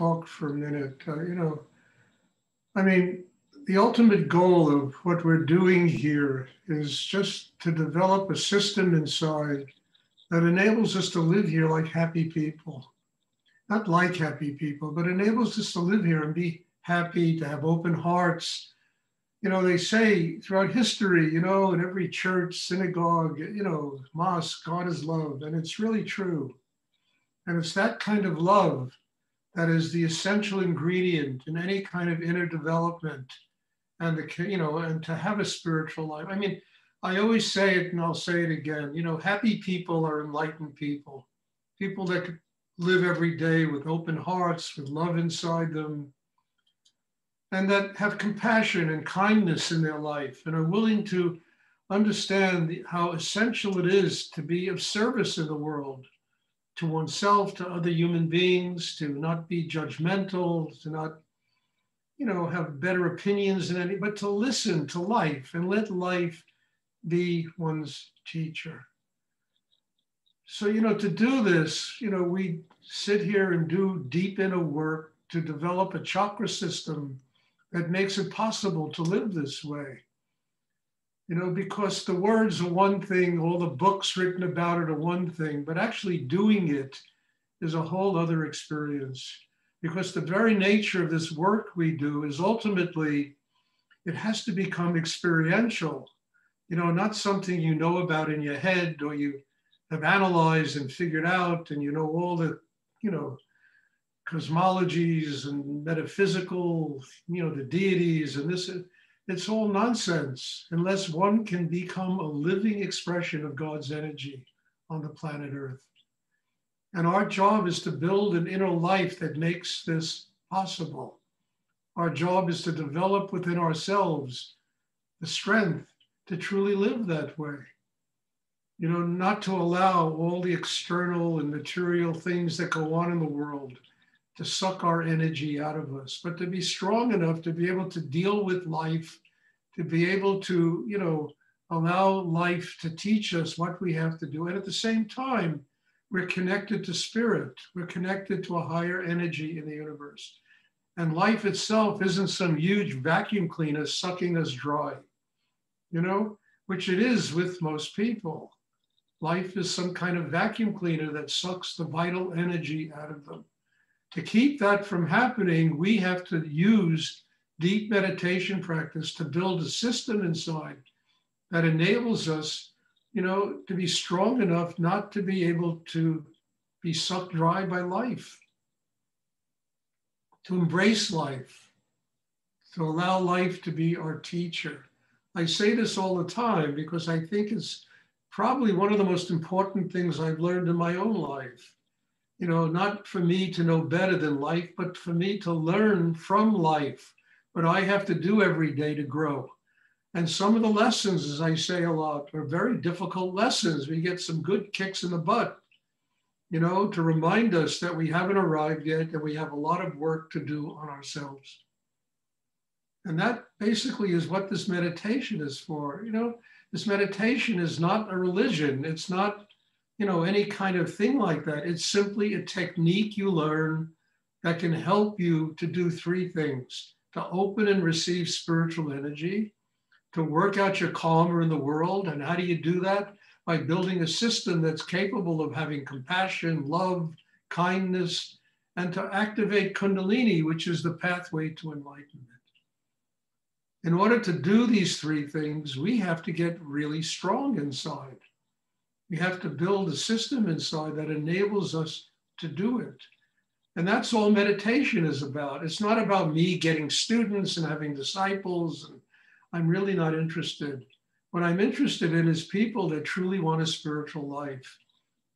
talk for a minute. I mean, the ultimate goal of what we're doing here is just to develop a system inside that enables us to live here like happy people. Not like happy people, but enables us to live here and be happy, to have open hearts. They say throughout history, in every church, synagogue, mosque, God is love. And it's really true. And it's that kind of love that is the essential ingredient in any kind of inner development and and to have a spiritual life. I mean, I always say it and I'll say it again, happy people are enlightened people, people that could live every day with open hearts, with love inside them, and that have compassion and kindness in their life and are willing to understand how essential it is to be of service in the world, to oneself, to other human beings, to not be judgmental, to not, have better opinions than any, but to listen to life and let life be one's teacher. So, to do this, we sit here and do deep inner work to develop a chakra system that makes it possible to live this way. Because the words are one thing, all the books written about it are one thing, but actually doing it is a whole other experience. Because the very nature of this work we do is ultimately, it has to become experiential, not something you know about in your head or you have analyzed and figured out and all the, cosmologies and metaphysical, the deities and this. It's all nonsense unless one can become a living expression of God's energy on the planet Earth. And our job is to build an inner life that makes this possible. Our job is to develop within ourselves the strength to truly live that way. Not to allow all the external and material things that go on in the world to suck our energy out of us, but to be strong enough to be able to deal with life, to be able to, allow life to teach us what we have to do. And at the same time, we're connected to spirit. We're connected to a higher energy in the universe. And life itself isn't some huge vacuum cleaner sucking us dry, which it is with most people. Life is some kind of vacuum cleaner that sucks the vital energy out of them. To keep that from happening, we have to use deep meditation practice to build a system inside that enables us, to be strong enough not to be able to be sucked dry by life, to embrace life, to allow life to be our teacher. I say this all the time because I think it's probably one of the most important things I've learned in my own life. Not for me to know better than life, but for me to learn from life what I have to do every day to grow. And some of the lessons, as I say a lot, are very difficult lessons. We get some good kicks in the butt, to remind us that we haven't arrived yet, that we have a lot of work to do on ourselves. And that basically is what this meditation is for. This meditation is not a religion. It's not, any kind of thing like that. It's simply a technique you learn that can help you to do three things: to open and receive spiritual energy, to work out your karma in the world. And how do you do that? By building a system that's capable of having compassion, love, kindness, and to activate Kundalini, which is the pathway to enlightenment. In order to do these three things, we have to get really strong inside. We have to build a system inside that enables us to do it. And that's all meditation is about. It's not about me getting students and having disciples. And I'm really not interested. What I'm interested in is people that truly want a spiritual life,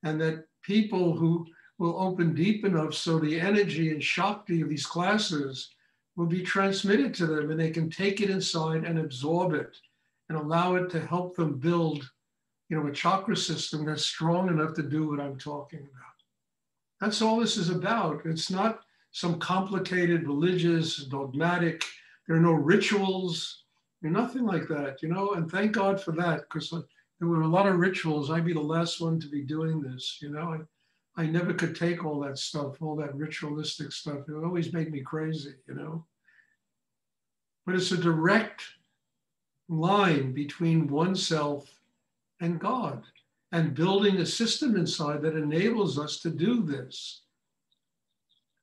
and that people who will open deep enough so the energy and Shakti of these classes will be transmitted to them and they can take it inside and absorb it and allow it to help them build, a chakra system that's strong enough to do what I'm talking about. That's all this is about. It's not some complicated religious, dogmatic, there are no rituals, nothing like that, and thank God for that, because there were a lot of rituals. I'd be the last one to be doing this, I never could take all that stuff, all that ritualistic stuff. It would always make me crazy, you know? But it's a direct line between oneself and God, and building a system inside that enables us to do this.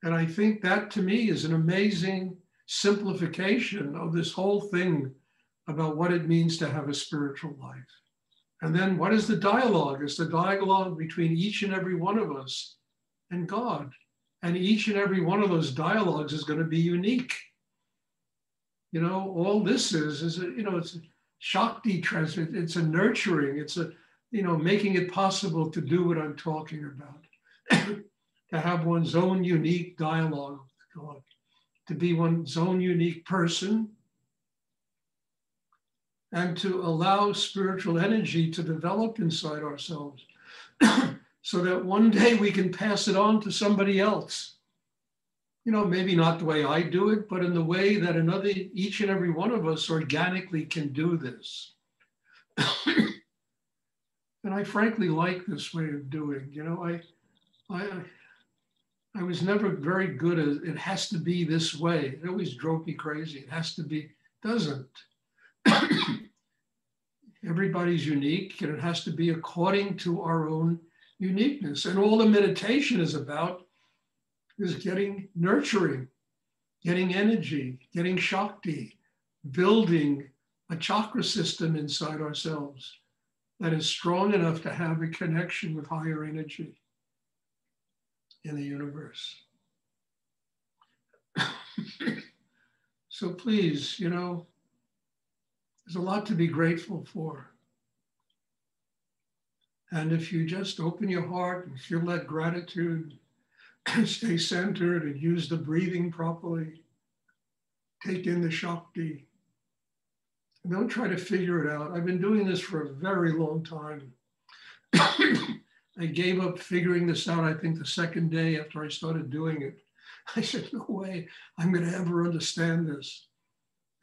And I think that to me is an amazing simplification of this whole thing about what it means to have a spiritual life. And then what is the dialogue? It's the dialogue between each and every one of us and God. And each and every one of those dialogues is going to be unique. You know, all this is it's a Shakti transmit, it's a nurturing, it's a, making it possible to do what I'm talking about. To have one's own unique dialogue with God, to be one's own unique person, and to allow spiritual energy to develop inside ourselves so that one day we can pass it on to somebody else. Maybe not the way I do it, but in the way that each and every one of us organically can do this. And I frankly like this way of doing. I was never very good at it has to be this way. It always drove me crazy. It has to be, doesn't. Everybody's unique, and it has to be according to our own uniqueness. And all the meditation is about is getting nurturing, getting energy, getting Shakti, building a chakra system inside ourselves that is strong enough to have a connection with higher energy in the universe. So please, there's a lot to be grateful for. And if you just open your heart and feel that gratitude, stay centered and use the breathing properly, take in the Shakti, and don't try to figure it out. I've been doing this for a very long time. I gave up figuring this out, I think, the second day after I started doing it. I said, no way I'm going to ever understand this.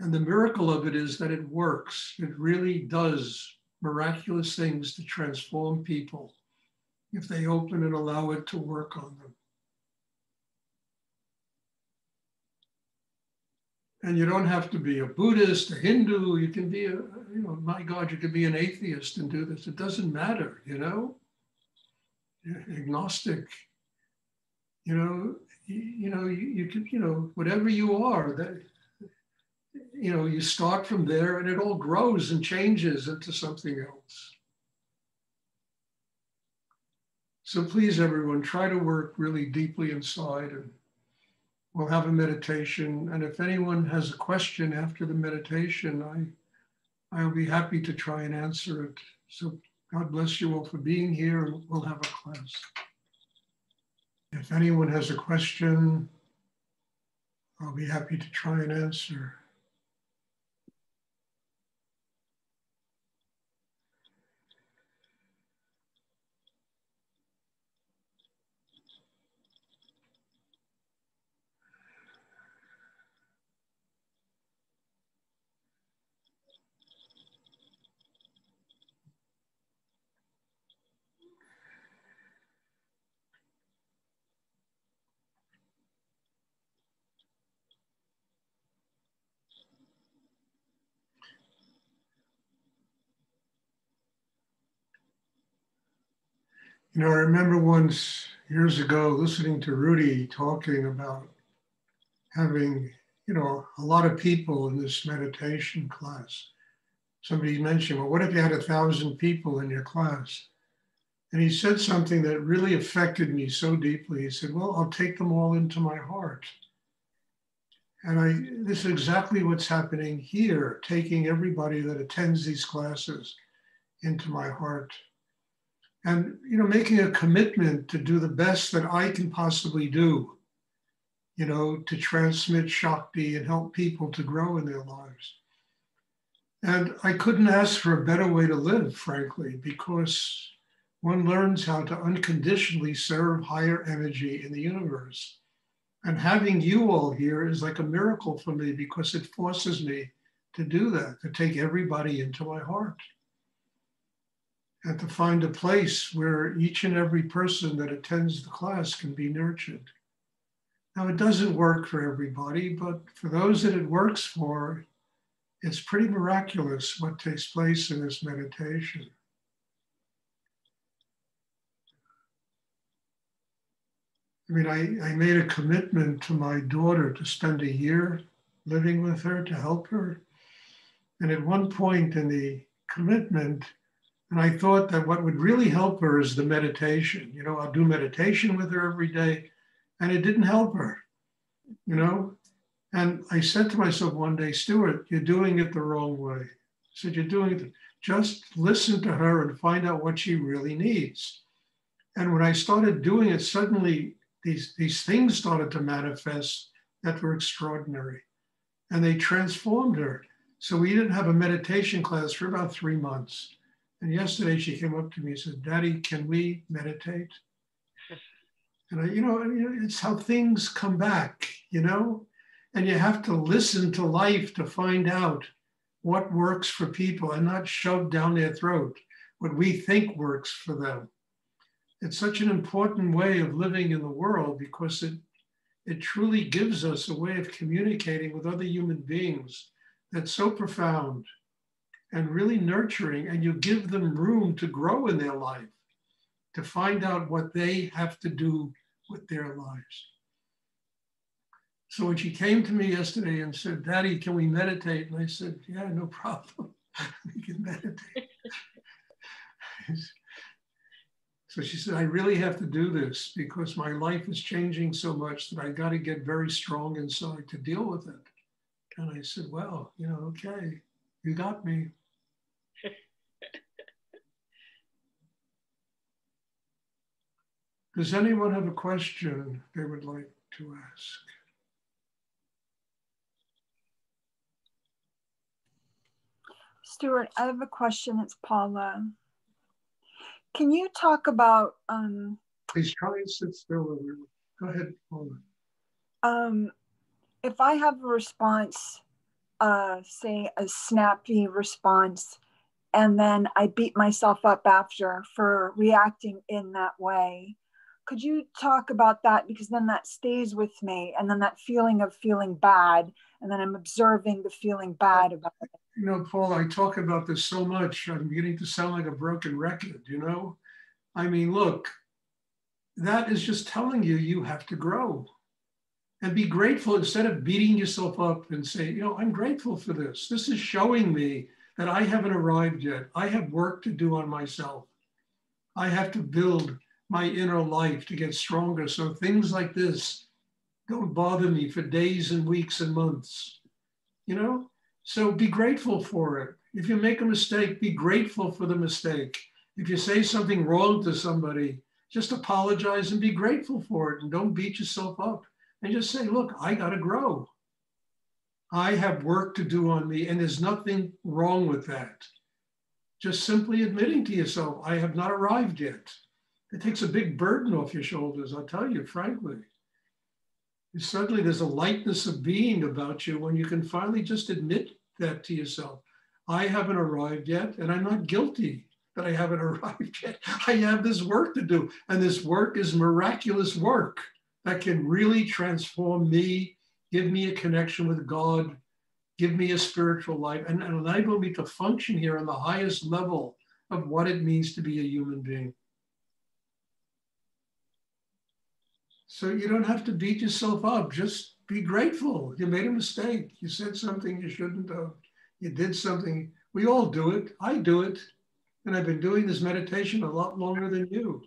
And the miracle of it is that it works. It really does miraculous things to transform people if they open and allow it to work on them. And you don't have to be a Buddhist, a Hindu. You can be my God, you could be an atheist and do this. It doesn't matter, agnostic. You could, whatever you are, that, you start from there and it all grows and changes into something else. So please, everyone, try to work really deeply inside, and we'll have a meditation. And if anyone has a question after the meditation, I'll be happy to try and answer it. So God bless you all for being here, and we'll have a class. If anyone has a question, I'll be happy to try and answer. I remember once years ago listening to Rudy talking about having, a lot of people in this meditation class. Somebody mentioned, well, what if you had 1,000 people in your class? And he said something that really affected me so deeply. He said, well, I'll take them all into my heart. And this is exactly what's happening here, taking everybody that attends these classes into my heart. And, making a commitment to do the best that I can possibly do, to transmit Shakti and help people to grow in their lives. And I couldn't ask for a better way to live, frankly, because one learns how to unconditionally serve higher energy in the universe. And having you all here is like a miracle for me, because it forces me to do that, to take everybody into my heart. and to find a place where each and every person that attends the class can be nurtured. Now, it doesn't work for everybody, but for those that it works for, it's pretty miraculous what takes place in this meditation. I mean, I made a commitment to my daughter to spend a year living with her to help her. And at one point in the commitment, and I thought that what would really help her is the meditation. You know, I'll do meditation with her every day, and it didn't help her, you know? And I said to myself one day, Stuart, you're doing it the wrong way. I said, you're doing it, just listen to her and find out what she really needs. And when I started doing it, suddenly these things started to manifest that were extraordinary. And they transformed her. So we didn't have a meditation class for about 3 months. And yesterday she came up to me and said, Daddy, can we meditate? And it's how things come back, you know? And you have to listen to life to find out what works for people and not shove down their throat what we think works for them. It's such an important way of living in the world because it truly gives us a way of communicating with other human beings that's so profound and really nurturing, and you give them room to grow in their life, to find out what they have to do with their lives. So when she came to me yesterday and said, Daddy, can we meditate? And I said, yeah, no problem. We can meditate. So she said, I really have to do this because my life is changing so much that I got to get very strong inside to deal with it. And I said, well, okay, you got me. Does anyone have a question they would like to ask? Stuart, I have a question. It's Paula. Can you talk about... Please try and sit still. Go ahead, Paula. If I have a response, say a snappy response, and then I beat myself up after for reacting in that way, could you talk about that? Because then that stays with me, and then that feeling of feeling bad, and then I'm observing the feeling bad about it. Paul, I talk about this so much, I'm beginning to sound like a broken record, I mean, look, that is just telling you you have to grow and be grateful instead of beating yourself up and say, I'm grateful for this. This is showing me that I haven't arrived yet. I have work to do on myself. I have to build my inner life to get stronger. So things like this don't bother me for days and weeks and months, So be grateful for it. If you make a mistake, be grateful for the mistake. If you say something wrong to somebody, just apologize and be grateful for it and don't beat yourself up. And just say, look, I got to grow. I have work to do on me, and there's nothing wrong with that. Just simply admitting to yourself, I have not arrived yet. It takes a big burden off your shoulders, I'll tell you, frankly. Suddenly there's a lightness of being about you when you can finally just admit that to yourself. I haven't arrived yet, and I'm not guilty that I haven't arrived yet. I have this work to do, and this work is miraculous work that can really transform me, give me a connection with God, give me a spiritual life, and enable me to function here on the highest level of what it means to be a human being. So you don't have to beat yourself up. Just be grateful. You made a mistake. You said something you shouldn't have. You did something. We all do it. I do it. And I've been doing this meditation a lot longer than you.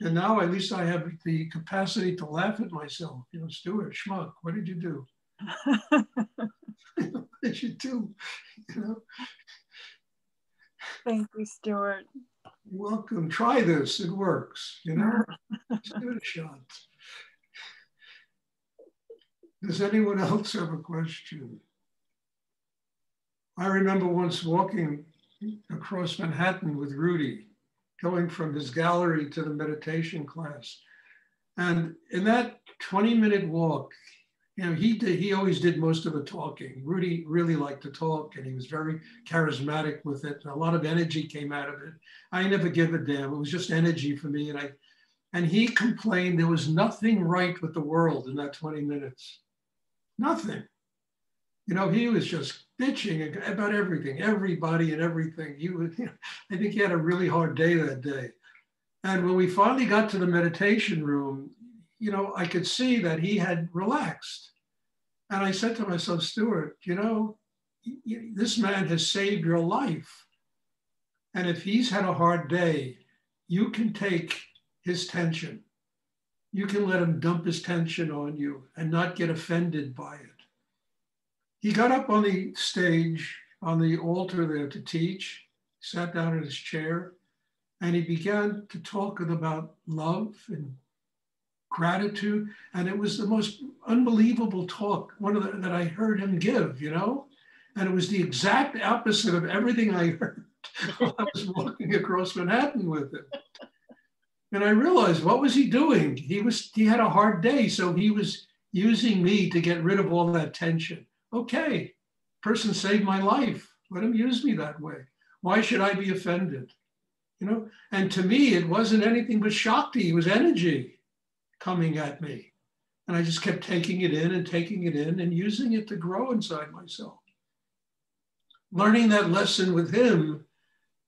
And now at least I have the capacity to laugh at myself. Stuart, schmuck, what did you do? What did you do? Thank you, Stuart. You're welcome. Try this. It works. Just give it a shot. Does anyone else have a question? I remember once walking across Manhattan with Rudy, going from his gallery to the meditation class. And in that 20-minute walk, You know, he always did most of the talking. Rudy really liked to talk, and he was very charismatic with it. A lot of energy came out of it. I never give a damn. It was just energy for me. And he complained there was nothing right with the world in that 20 minutes. Nothing. You know, he was just bitching about everything, everybody and everything. He was, you know, I think he had a really hard day that day. And when we finally got to the meditation room, you know, I could see that he had relaxed. And I said to myself, Stuart, you know, this man has saved your life. And if he's had a hard day, you can take his tension. You can let him dump his tension on you and not get offended by it. He got up on the stage, on the altar there to teach, sat down in his chair, and he began to talk about love and gratitude. And it was the most unbelievable talk, that I heard him give, you know? And it was the exact opposite of everything I heard while I was walking across Manhattan with him. And I realized, what was he doing? He had a hard day, so he was using me to get rid of all that tension. Okay, person saved my life. Let him use me that way. Why should I be offended? You know, and to me, it wasn't anything but Shakti. It was energy coming at me. And I just kept taking it in and using it to grow inside myself. Learning that lesson with him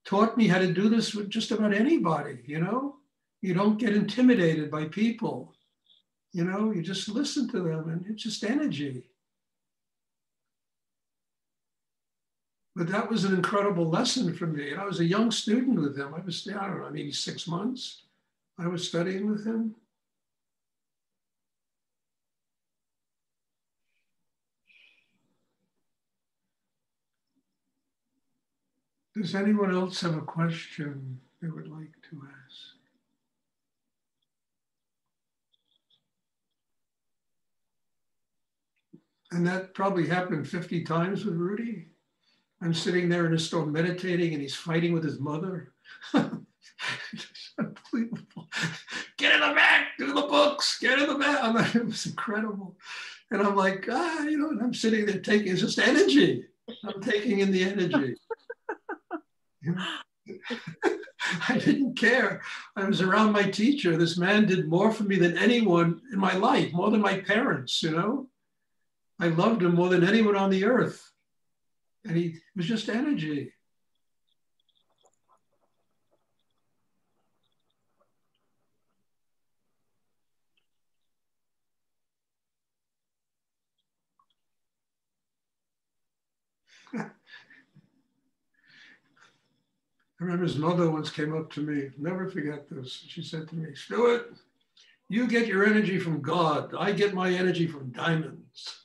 taught me how to do this with just about anybody, you know? You don't get intimidated by people. You know, you just listen to them and it's just energy. But that was an incredible lesson for me. And I was a young student with him. I don't know, maybe 6 months. I was studying with him. Does anyone else have a question they would like to ask? And that probably happened 50 times with Rudy. I'm sitting there in a store meditating and he's fighting with his mother. It's unbelievable. Get in the back, do the books, get in the back. It was incredible. And I'm like, you know, and I'm sitting there taking, it's just energy. I'm taking in the energy. You know? I didn't care. I was around my teacher. This man did more for me than anyone in my life, more than my parents, you know? I loved him more than anyone on the earth. And he was just energy. I remember his mother once came up to me, never forget this. She said to me, Stuart, you get your energy from God. I get my energy from diamonds.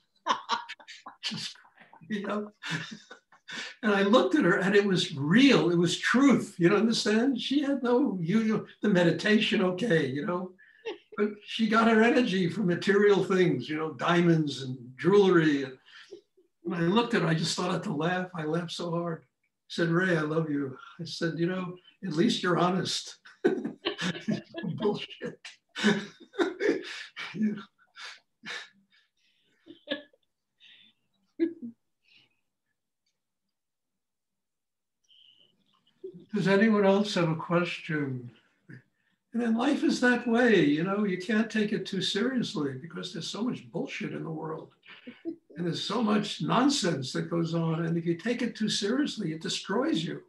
Just cracked me up. And I looked at her and it was real. It was truth. You know, understand? She had no, the meditation, okay, you know, but she got her energy from material things, you know, diamonds and jewelry. And when I looked at her, I just started to laugh. I laughed so hard. I said, Ray, I love you. I said, you know, at least you're honest. Bullshit. Yeah. Does anyone else have a question? And then life is that way, you know, you can't take it too seriously because there's so much bullshit in the world. And there's so much nonsense that goes on. And if you take it too seriously, it destroys you.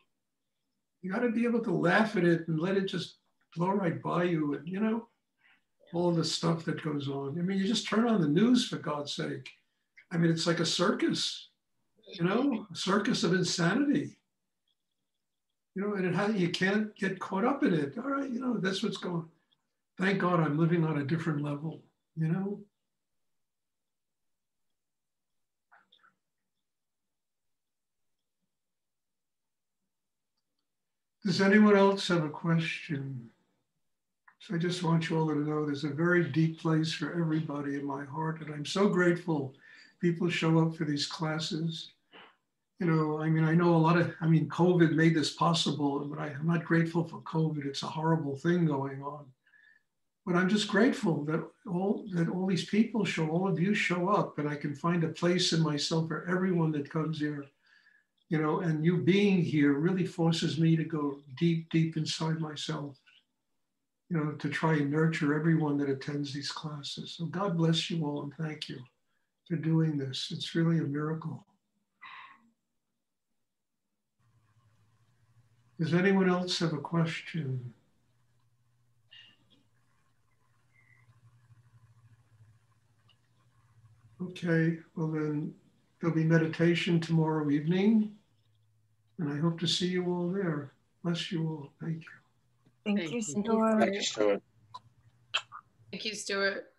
You got to be able to laugh at it and let it just blow right by you. And, you know, all the stuff that goes on. I mean, you just turn on the news, for God's sake. I mean, it's like a circus, you know, a circus of insanity. You know, and you can't get caught up in it. All right, you know, that's what's going on. Thank God I'm living on a different level, you know? Does anyone else have a question? So I just want you all to know there's a very deep place for everybody in my heart. And I'm so grateful people show up for these classes. You know, I mean, I know COVID made this possible, but I'm not grateful for COVID. It's a horrible thing going on. but I'm just grateful that all these people show, all of you show up, and I can find a place in myself for everyone that comes here, you know, and you being here really forces me to go deep, deep inside myself, you know, to try and nurture everyone that attends these classes. So God bless you all, and thank you for doing this. It's really a miracle. Does anyone else have a question? Okay, well then there'll be meditation tomorrow evening, and I hope to see you all there. Bless you all. Thank you. Thank you, Stuart. Thank you, Stuart. Thank you, Stuart.